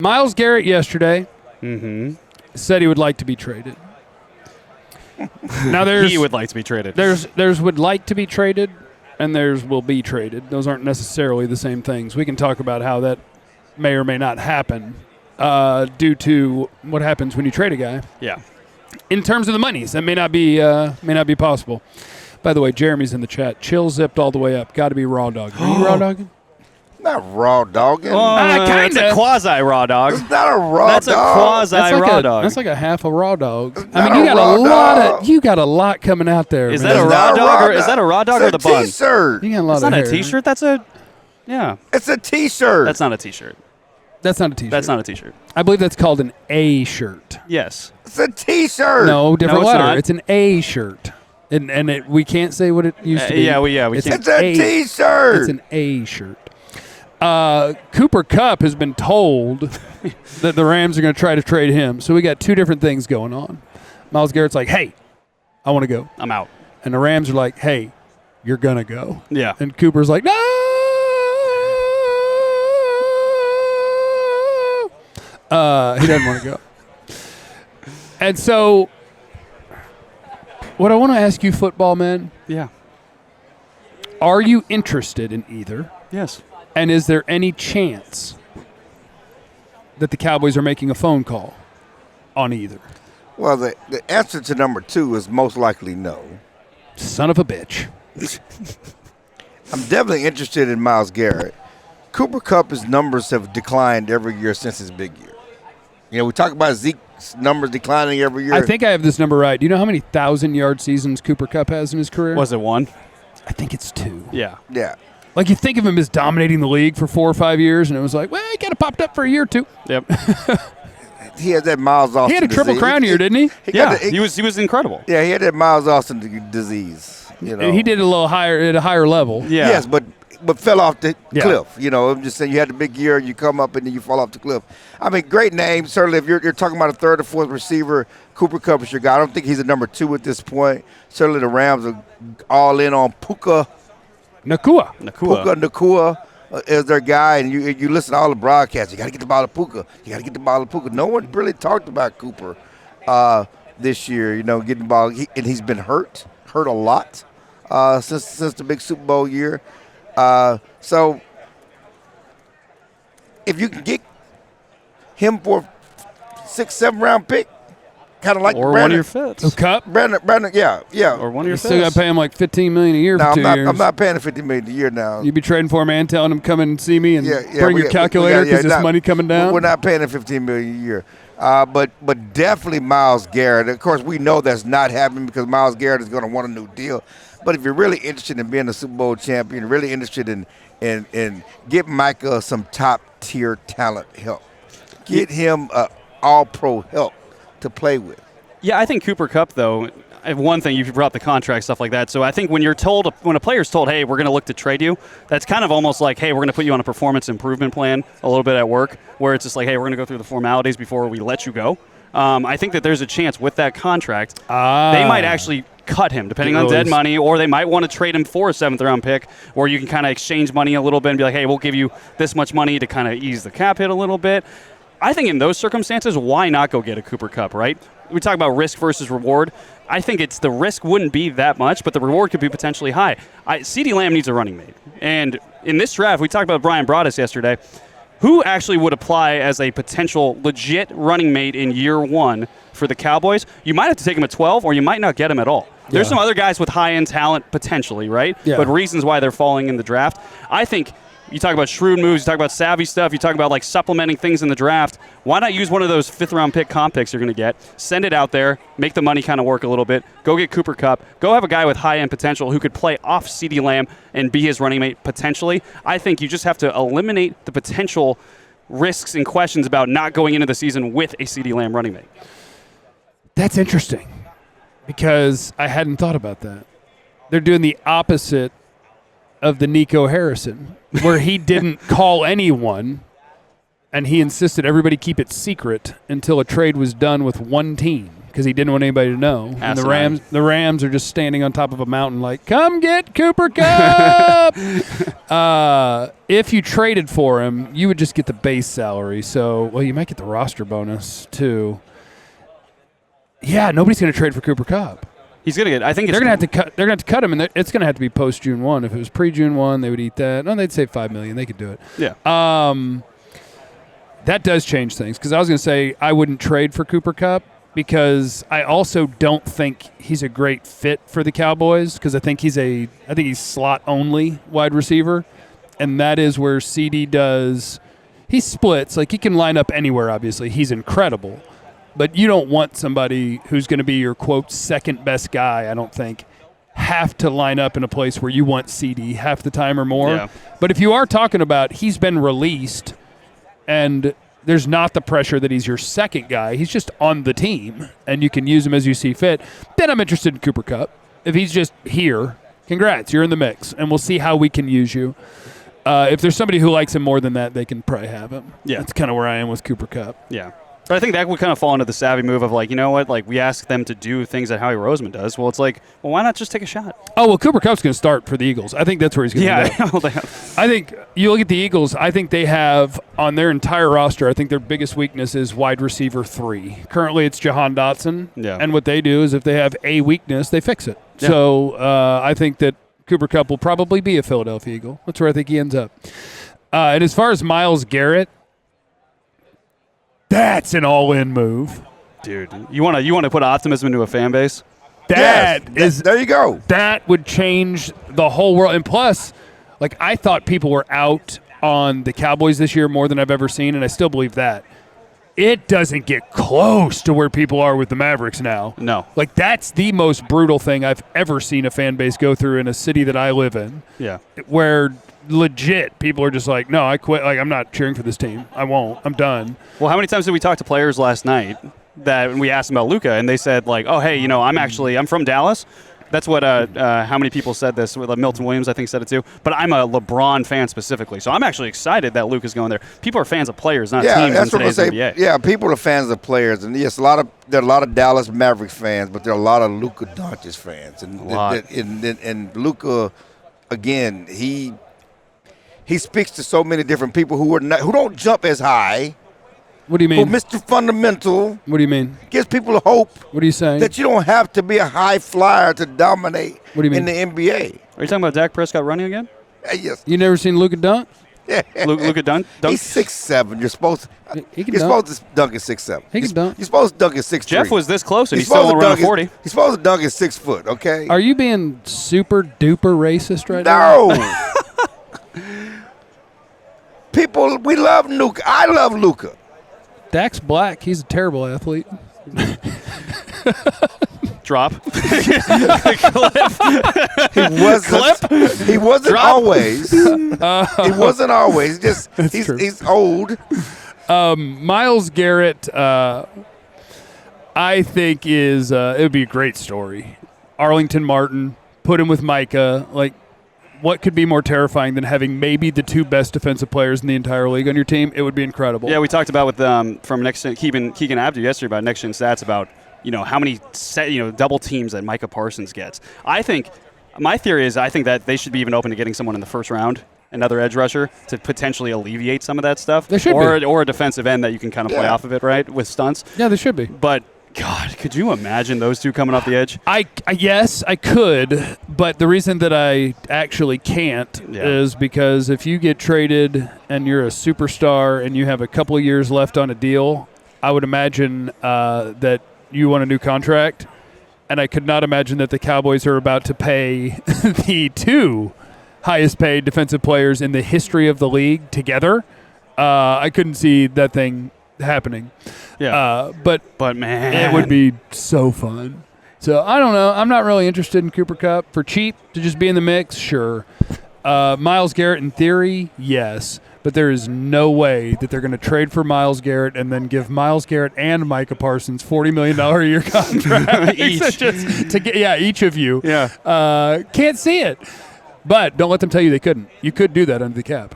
Myles Garrett yesterday said he would like to be traded. Now He would like to be traded. There's would like to be traded, and there's will be traded. Those aren't necessarily the same things. We can talk about how that may or may not happen due to what happens when you trade a guy. Yeah. In terms of the monies, that may not be possible. By the way, Jeremy's in the chat. Chill zipped all the way up. Got to be raw dog. Are you raw dogging? Not raw dogging. That's a quasi raw dog. It's not a raw That's dog. a quasi raw dog. That's like a half a raw dog. It's I not mean, a you got a lot coming out there. Is man. that a raw dog or is that a raw dog or the bun? It's a T-shirt. You got a lot It's of not hair. a T-shirt. That's a It's a T-shirt. That's not a T-shirt. That's not a T-shirt. That's not a T-shirt. I believe that's called an A shirt. Yes. It's a T-shirt. No, different it's letter. not. It's an A shirt. And we can't say what it used to be. We It's can't. It's a T-shirt. It's an A shirt. Cooper Kupp has been told that the Rams are going to try to trade him. So we got two different things going on. Myles Garrett's like, hey, I want to go. I'm out. And the Rams are like, hey, you're going to go. Yeah. And Cooper's like, no. He doesn't want to go. And so what I want to ask you, football men, Yeah. are you interested in either? Yes. And is there any chance that the Cowboys are making a phone call on either? Well, the answer to number 2 is most likely no. Son of a bitch. I'm definitely interested in Myles Garrett. Cooper Kupp's numbers have declined every year since his big year. You know, we talk about Zeke's numbers declining every year. I think I have this number right. Do you know how many 1,000-yard seasons Cooper Kupp has in his career? Was it 1? I think it's 2. Yeah. Yeah. Like, you think of him as dominating the league for 4 or 5 years, and it was like, well, he kind of popped up for a year or two. Yep. He had that Miles Austin He had a triple disease. crown year, didn't he? He was incredible. Yeah, he had that Miles Austin disease. You know, And he did it a little higher at a higher level. Yeah. Yes, but fell off the Yeah. cliff. You know, I'm just saying you had a big year, you come up and then you fall off the cliff. I mean, great name. Certainly, if you're talking about a third or fourth receiver, Cooper Kupp is your guy. I don't think he's a number 2 at this point. Certainly, the Rams are all in on Puka Nacua is their guy, and you listen to all the broadcasts. You got to get the ball to Puka. You got to get the ball to Puka. No one really talked about Cooper this year. You know, getting the ball, and he's been hurt a lot since the big Super Bowl year. So if you can get him for 6-7 round pick, kind of like Or Brandon, one of your fits. So Kupp, Brandon, yeah. Or one of your you fits. still got to pay him like $15 million a year No, for 2 years. I'm not paying him $50 million a year now. You'd be trading for him and telling him, come and see me and bring we your calculator because this not- money coming down. We're not paying him $15 million a year. But definitely Myles Garrett. Of course, we know that's not happening because Myles Garrett is going to want a new deal. But if you're really interested in being a Super Bowl champion, really interested in get Micah some top-tier talent help. Get him all-pro help to play with. Yeah, I think Cooper Kupp, though, one thing, you brought the contract, stuff like that. So I think when a player's told, hey, we're going to look to trade you, that's kind of almost like, hey, we're going to put you on a performance improvement plan a little bit at work, where it's just like, hey, we're going to go through the formalities before we let you go. I think that there's a chance with that contract, they might actually cut him, depending on dead money, or they might want to trade him for a 7th-round pick, where you can kind of exchange money a little bit and be like, hey, we'll give you this much money to kind of ease the cap hit a little bit. I think in those circumstances, why not go get a Cooper Kupp, right? We talk about risk versus reward. I think the risk wouldn't be that much, but the reward could be potentially high. CeeDee Lamb needs a running mate. And in this draft, we talked about Brian Broaddus yesterday. Who actually would apply as a potential legit running mate in year 1 for the Cowboys? You might have to take him at 12, or you might not get him at all. There's some other guys with high-end talent potentially, right? Yeah. But reasons why they're falling in the draft. I think you talk about shrewd moves, you talk about savvy stuff, you talk about like supplementing things in the draft. Why not use one of those 5th-round pick comp picks you're going to get, send it out there, make the money kind of work a little bit, go get Cooper Kupp, go have a guy with high-end potential who could play off CeeDee Lamb and be his running mate potentially. I think you just have to eliminate the potential risks and questions about not going into the season with a CeeDee Lamb running mate. That's interesting because I hadn't thought about that. They're doing the opposite of the Nico Harrison, where he didn't call anyone and he insisted everybody keep it secret until a trade was done with one team. because he didn't want anybody to know. And the Rams are just standing on top of a mountain like, come get Cooper Kupp. If you traded for him, you would just get the base salary. So, well, you might get the roster bonus too. Yeah, nobody's going to trade for Cooper Kupp. He's going to get. I think they're going to have to cut. They're going to have to cut him, and it's going to have to be post June 1. If it was pre June 1, they would eat that. No, they'd save $5 million. They could do it. Yeah. That does change things because I was going to say I wouldn't trade for Cooper Kupp because I also don't think he's a great fit for the Cowboys because I think he's slot only wide receiver, and that is where CD does. He splits like he can line up anywhere. Obviously, he's incredible. But you don't want somebody who's going to be your, quote, second best guy, I don't think, have to line up in a place where you want CD half the time or more. Yeah. But if you are talking about he's been released and there's not the pressure that he's your second guy, he's just on the team and you can use him as you see fit, then I'm interested in Cooper Kupp. If he's just here, congrats, you're in the mix, and we'll see how we can use you. If there's somebody who likes him more than that, they can probably have him. Yeah. That's kind of where I am with Cooper Kupp. Yeah. But I think that would kind of fall into the savvy move of like, you know what, like we ask them to do things that Howie Roseman does. Well, it's like, well, why not just take a shot? Oh, well, Cooper Kupp's going to start for the Eagles. I think that's where he's going to end up. Yeah, I think you look at the Eagles, I think they have on their entire roster, I think their biggest weakness is wide receiver 3. Currently it's Jahan Dotson. Yeah. And what they do is if they have a weakness, they fix it. Yeah. So I think that Cooper Kupp will probably be a Philadelphia Eagle. That's where I think he ends up. And as far as Myles Garrett, that's an all-in move. Dude, you want to put optimism into a fan base? There you go. That would change the whole world. And plus, like I thought people were out on the Cowboys this year more than I've ever seen, and I still believe that. It doesn't get close to where people are with the Mavericks now. No. Like that's the most brutal thing I've ever seen a fan base go through in a city that I live in. Yeah. Where legit people are just like, no, I quit. Like I'm not cheering for this team. I won't. I'm done. Well, how many times did we talk to players last night that we asked them about Luka, and they said like, oh, hey, I'm from Dallas. That's what how many people said this. Milton Williams, I think, said it too. But I'm a LeBron fan specifically, so I'm actually excited that Luka's going there. People are fans of players, not teams in today's NBA. Yeah, people are fans of players, and yes, there are a lot of Dallas Mavericks fans, but there are a lot of Luka Doncic fans, and Luka, again, he speaks to so many different people who don't jump as high. What do you mean? Who Mr. Fundamental. What do you mean? Gives people hope. What are you saying? That you don't have to be a high flyer to dominate what do you mean? In the NBA. Are you talking about Dak Prescott running again? Yes. You never seen Luka dunk? Yeah. Luka dunk? He's 6'7". You're supposed to dunk at 6'7". He can dunk. You're supposed to dunk at 6'3". Jeff was this close, and he's still around 40. He's supposed to dunk at 6 foot, okay? Are you being super duper racist right now? No. People, we love Luka. I love Luka. Dak's black. He's a terrible athlete. Drop. He wasn't always. He wasn't always. He's old. Myles Garrett, I think is it would be a great story. Arlington Martin, put him with Micah. Like, what could be more terrifying than having maybe the 2 best defensive players in the entire league on your team? It would be incredible. Yeah, we talked about with from Next Keegan Abdu yesterday about Next Gen Stats about how many double teams that Micah Parsons gets. I think my theory is I think that they should be even open to getting someone in the first round, another edge rusher, to potentially alleviate some of that stuff. They should be. Or a defensive end that you can kind of play off of it, right, with stunts. Yeah, they should be. But God, could you imagine those two coming off the edge? Yes, I could, but the reason that I actually can't is because if you get traded and you're a superstar and you have a couple of years left on a deal, I would imagine that you want a new contract, and I could not imagine that the Cowboys are about to pay the 2 highest paid defensive players in the history of the league together. I couldn't see that thing happening. Yeah. But man, it would be so fun. So I don't know. I'm not really interested in Cooper Kupp. For cheap to just be in the mix, sure. Myles Garrett in theory, yes. But there is no way that they're going to trade for Myles Garrett and then give Myles Garrett and Micah Parsons $40 million a year contract. Each of you. Yeah. Can't see it. But don't let them tell you they couldn't. You could do that under the cap.